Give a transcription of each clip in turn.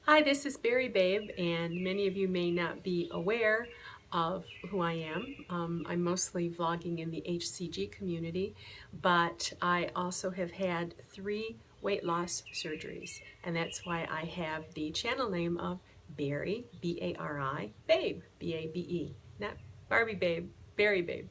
Hi, this is Berry Babe, and many of you may not be aware of who I am. I'm mostly vlogging in the HCG community, but I also have had 3 weight loss surgeries, and that's why I have the channel name of Berry, B-A-R-I, Babe, B-A-B-E, not Barbie Babe, Berry Babe.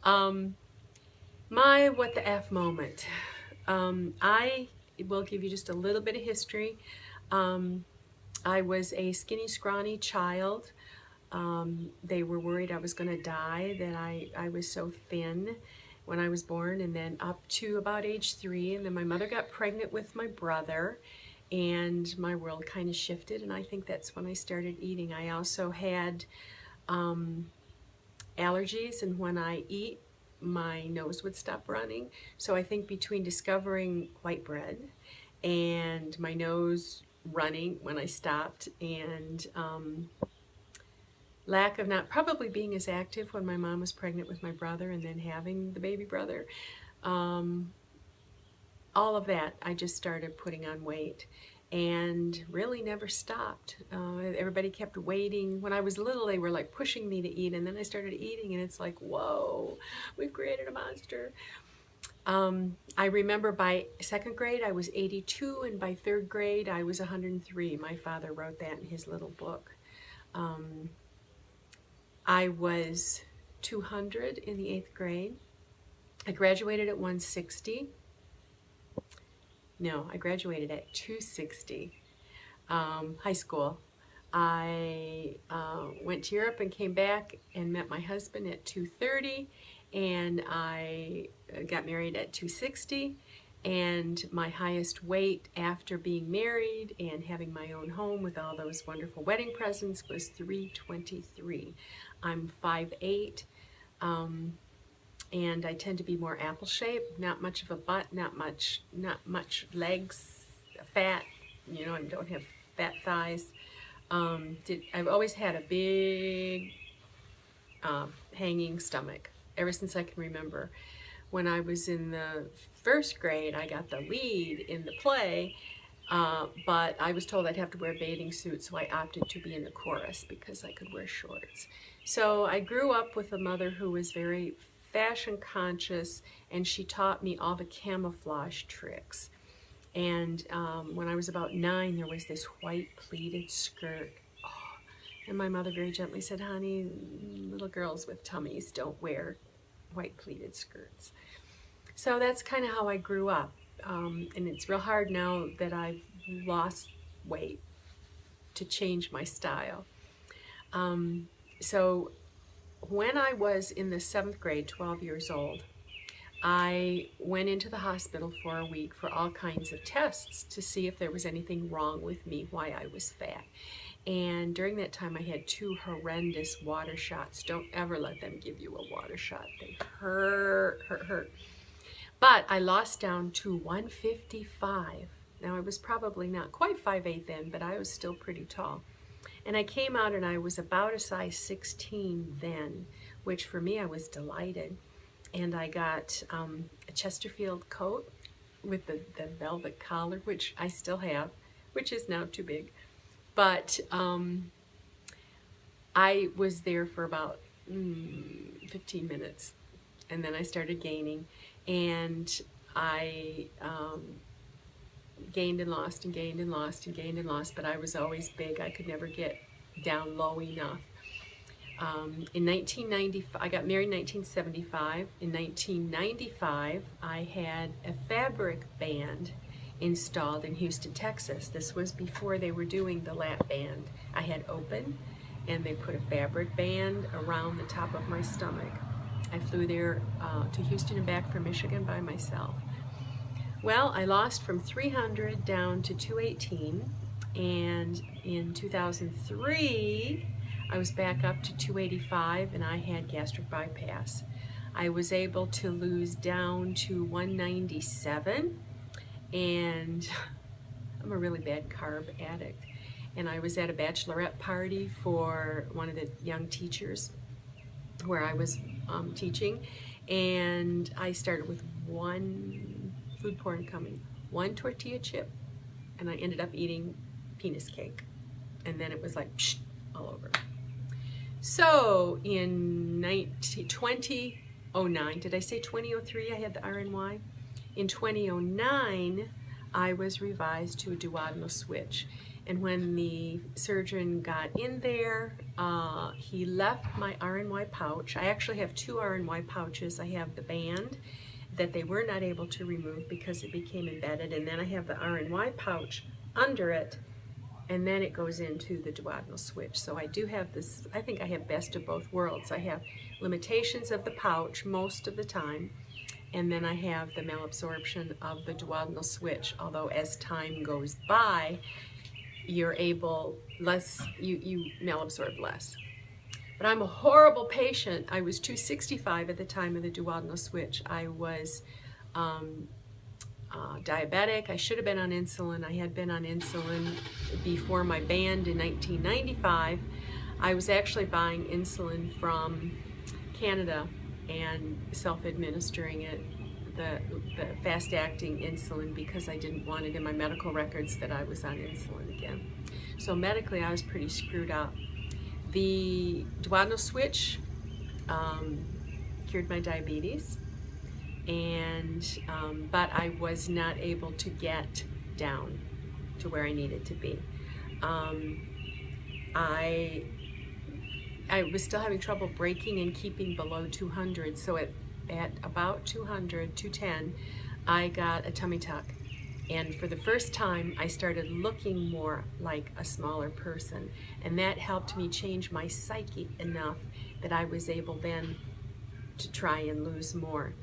My what the F moment. I will give you just a little bit of history. I was a skinny, scrawny child. They were worried I was going to die, that I was so thin when I was born, and then up to about age 3. And then my mother got pregnant with my brother, and my world kind of shifted, and I think that's when I started eating. I also had allergies, and when I eat, my nose would stop running. So I think between discovering white bread and my nose running when I stopped, and lack of not probably being as active when my mom was pregnant with my brother and then having the baby brother, um, all of that, I just started putting on weight and really never stopped. Everybody kept waiting. When I was little, they were like pushing me to eat, and then I started eating, and it's like, whoa, we've created a monster. I remember by 2nd grade I was 82, and by 3rd grade I was 103. My father wrote that in his little book. I was 200 in the 8th grade. I graduated at 160. No, I graduated at 260. High school. I went to Europe and came back and met my husband at 230, and I got married at 260, and my highest weight after being married and having my own home with all those wonderful wedding presents was 323. I'm 5'8", and I tend to be more apple shaped, not much of a butt, not much legs, fat, I don't have fat thighs. I've always had a big hanging stomach ever since I can remember. When I was in the 1st grade, I got the lead in the play, but I was told I'd have to wear a bathing suit, so I opted to be in the chorus because I could wear shorts. So I grew up with a mother who was very fashion conscious, and she taught me all the camouflage tricks. And when I was about 9, there was this white pleated skirt. Oh, and my mother very gently said, honey, little girls with tummies don't wear white pleated skirts. So that's kind of how I grew up. And it's real hard now that I've lost weight to change my style. So when I was in the 7th grade, 12 years old, I went into the hospital for a week for all kinds of tests to see if there was anything wrong with me, why I was fat. And during that time, I had 2 horrendous water shots. Don't ever let them give you a water shot. They hurt, hurt, hurt. But I lost down to 155. Now, I was probably not quite 5'8" then, but I was still pretty tall. And I came out and I was about a size 16 then, which for me, I was delighted. And I got a Chesterfield coat with the velvet collar, which I still have, which is now too big. But I was there for about 15 minutes, and then I started gaining, and I gained and lost and gained and lost and gained and lost, but I was always big. I could never get down low enough. In 1995, I got married in 1975. In 1995, I had a fabric band installed in Houston, Texas. This was before they were doing the lap band. I had open, and they put a fabric band around the top of my stomach. I flew there to Houston and back from Michigan by myself. Well, I lost from 300 down to 218, and in 2003, I was back up to 285, and I had gastric bypass. I was able to lose down to 197, and I'm a really bad carb addict. And I was at a bachelorette party for one of the young teachers where I was teaching, and I started with 1 food porn coming, 1 tortilla chip, and I ended up eating penis cake. And then it was like psh, all over. So in 2009, did I say 2003 I had the RNY? In 2009, I was revised to a duodenal switch. And when the surgeon got in there, he left my RNY pouch. I actually have two RNY pouches. I have the band that they were not able to remove because it became embedded, and then I have the RNY pouch under it, and then it goes into the duodenal switch. So I do have this, I think I have best of both worlds. I have limitations of the pouch most of the time, and then I have the malabsorption of the duodenal switch, although as time goes by, you're able, you malabsorb less. But I'm a horrible patient. I was 265 at the time of the duodenal switch. I was diabetic. I should have been on insulin. I had been on insulin before my band in 1995. I was actually buying insulin from Canada and self-administering it, the fast-acting insulin, because I didn't want it in my medical records that I was on insulin again. So medically, I was pretty screwed up. The duodenal switch cured my diabetes, and but I was not able to get down to where I needed to be. I was still having trouble breaking and keeping below 200, so at about 200, 210, I got a tummy tuck. And for the first time, I started looking more like a smaller person. And that helped me change my psyche enough that I was able then to try and lose more.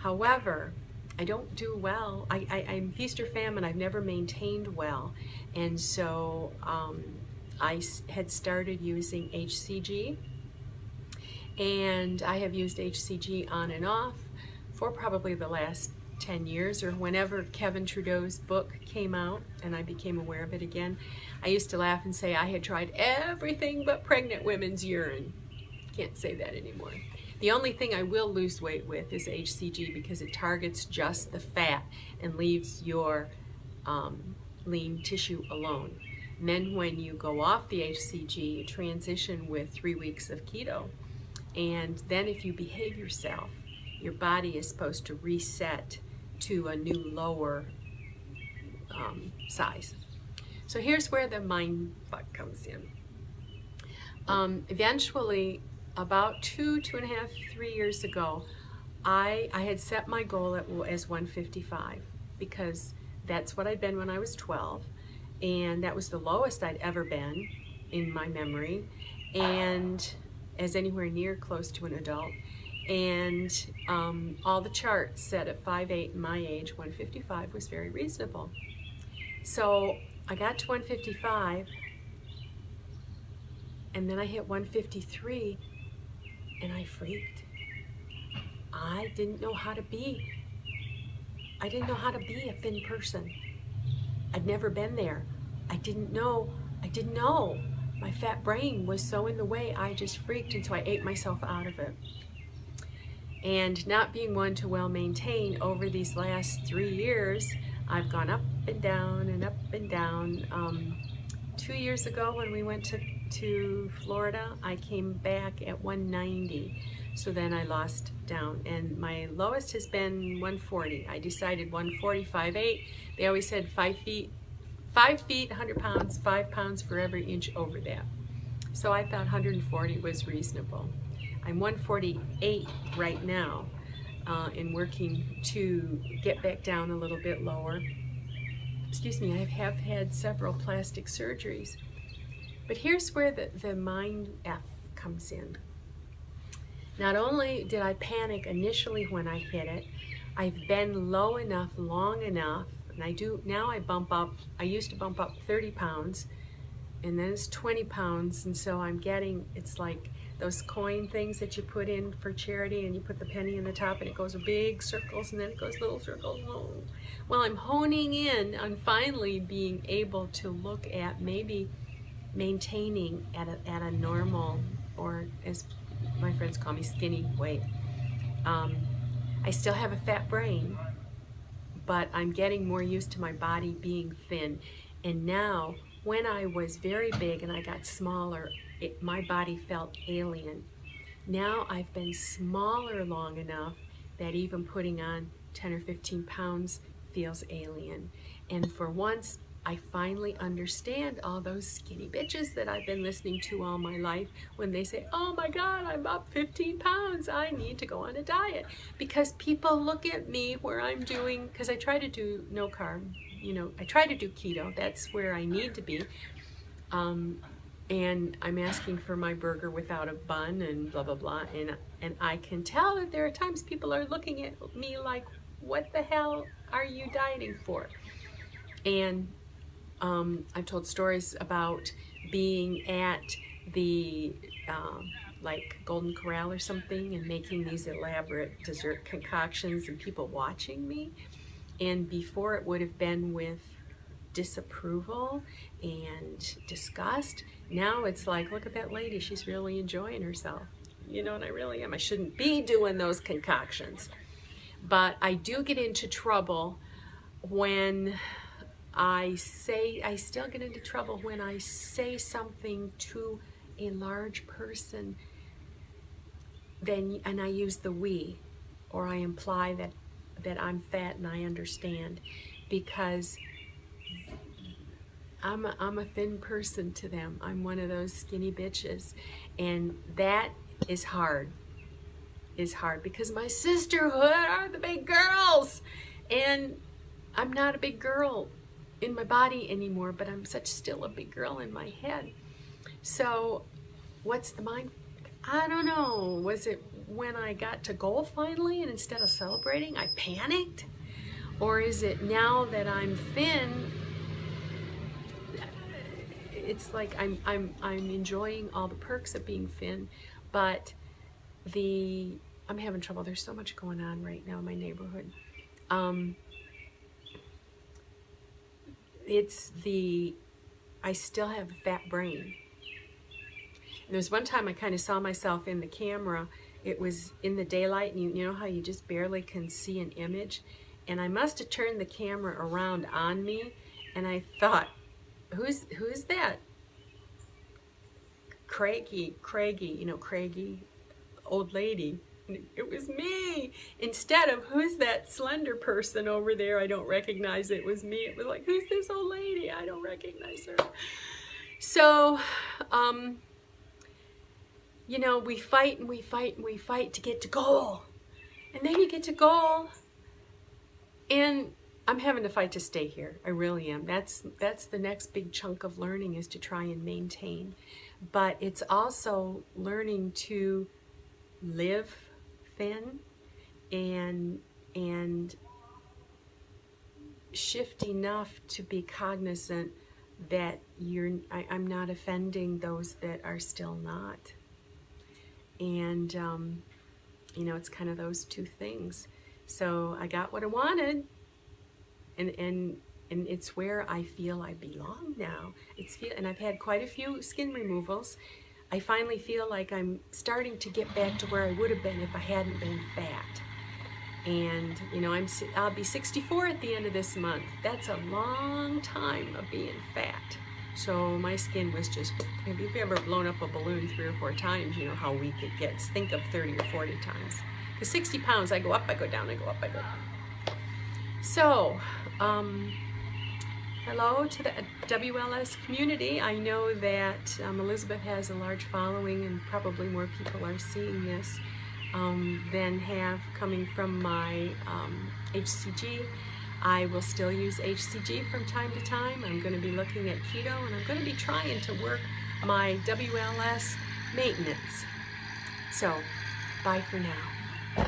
However, I don't do well. I'm feast or famine. I've never maintained well. And so I had started using HCG. And I have used HCG on and off for probably the last 10 years, or whenever Kevin Trudeau's book came out and I became aware of it again. I used to laugh and say I had tried everything but pregnant women's urine. Can't say that anymore. The only thing I will lose weight with is HCG, because it targets just the fat and leaves your lean tissue alone. And then when you go off the HCG, you transition with 3 weeks of keto. And then if you behave yourself, your body is supposed to reset to a new lower size. So here's where the mind fuck comes in. Eventually, about 2.5, 3 years ago, I had set my goal as 155, because that's what I'd been when I was 12, and that was the lowest I'd ever been in my memory, and as anywhere near close to an adult. And all the charts said at 5'8", my age, 155 was very reasonable. So I got to 155, and then I hit 153, and I freaked. I didn't know how to be. I didn't know how to be a thin person. I'd never been there. I didn't know. My fat brain was so in the way, I just freaked, and so I ate myself out of it. And not being one to well maintain, over these last 3 years, I've gone up and down and up and down. 2 years ago when we went to Florida, I came back at 190. So then I lost down, and my lowest has been 140. I decided 140, 5'8". They always said 5 feet, 100 pounds, 5 pounds for every inch over that. So I thought 140 was reasonable. I'm 148 right now, and working to get back down a little bit lower. Excuse me, I have had several plastic surgeries. But here's where the mind F comes in. Not only did I panic initially when I hit it, I've been low enough, long enough, and now I bump up. I used to bump up 30 pounds, and then it's 20 pounds, and so I'm getting, it's like those coin things that you put in for charity, and you put the penny in the top and it goes big circles and then it goes little circles. Well, I'm honing in on finally being able to look at maybe maintaining at a normal, or as my friends call me, skinny weight. I still have a fat brain, but I'm getting more used to my body being thin. And now, when I was very big and I got smaller, my body felt alien. Now I've been smaller long enough that even putting on 10 or 15 pounds feels alien. And for once, I finally understand all those skinny bitches that I've been listening to all my life when they say, oh my God, I'm up 15 pounds. I need to go on a diet. Because people look at me where I'm doing, because I try to do no carb, I try to do keto. That's where I need to be. And I'm asking for my burger without a bun and blah, blah, blah. And I can tell that there are times people are looking at me like, what the hell are you dieting for? And I've told stories about being at the like Golden Corral or something and making these elaborate dessert concoctions and people watching me. And before it would have been with disapproval and disgust. Now it's like, look at that lady, she's really enjoying herself. And I really am. I shouldn't be doing those concoctions. But I do get into trouble when I still get into trouble when I say something to a large person, and I use the we, or I imply that I'm fat and I understand, because I'm a thin person to them. I'm one of those skinny bitches, and that is hard. Because my sisterhood are the big girls, and I'm not a big girl in my body anymore, but I'm still a big girl in my head. So what's the mind? I don't know. Was it when I got to goal finally and instead of celebrating, I panicked? Or is it now that I'm thin, it's like I'm enjoying all the perks of being thin, but I'm having trouble. There's so much going on right now in my neighborhood. I still have a fat brain. And there's one time I kind of saw myself in the camera. It was in the daylight, and you know how you just barely can see an image? And I must have turned the camera around on me, and I thought, who's that? Craigie, old lady. It was me. Instead of, who's that slender person over there? I don't recognize it. It was me. It was like, who's this old lady? I don't recognize her. So, we fight and we fight and we fight to get to goal. And then you get to goal, and I'm having to fight to stay here. I really am. That's the next big chunk of learning, is to try and maintain. But it's also learning to live thin and shift enough to be cognizant that I'm not offending those that are still not. And it's kind of those two things. So I got what I wanted, and it's where I feel I belong now. And I've had quite a few skin removals. I finally feel like I'm starting to get back to where I would have been if I hadn't been fat. And I'll be 64 at the end of this month. That's a long time of being fat. So my skin was just, if you've ever blown up a balloon 3 or 4 times, you know how weak it gets. Think of 30 or 40 times. Because 60 pounds, I go up, I go down, I go up, I go down. So, hello to the WLS community. I know that Elizabeth has a large following, and probably more people are seeing this than have coming from my HCG. I will still use HCG from time to time. I'm going to be looking at keto, and I'm going to be trying to work my WLS maintenance. So, bye for now.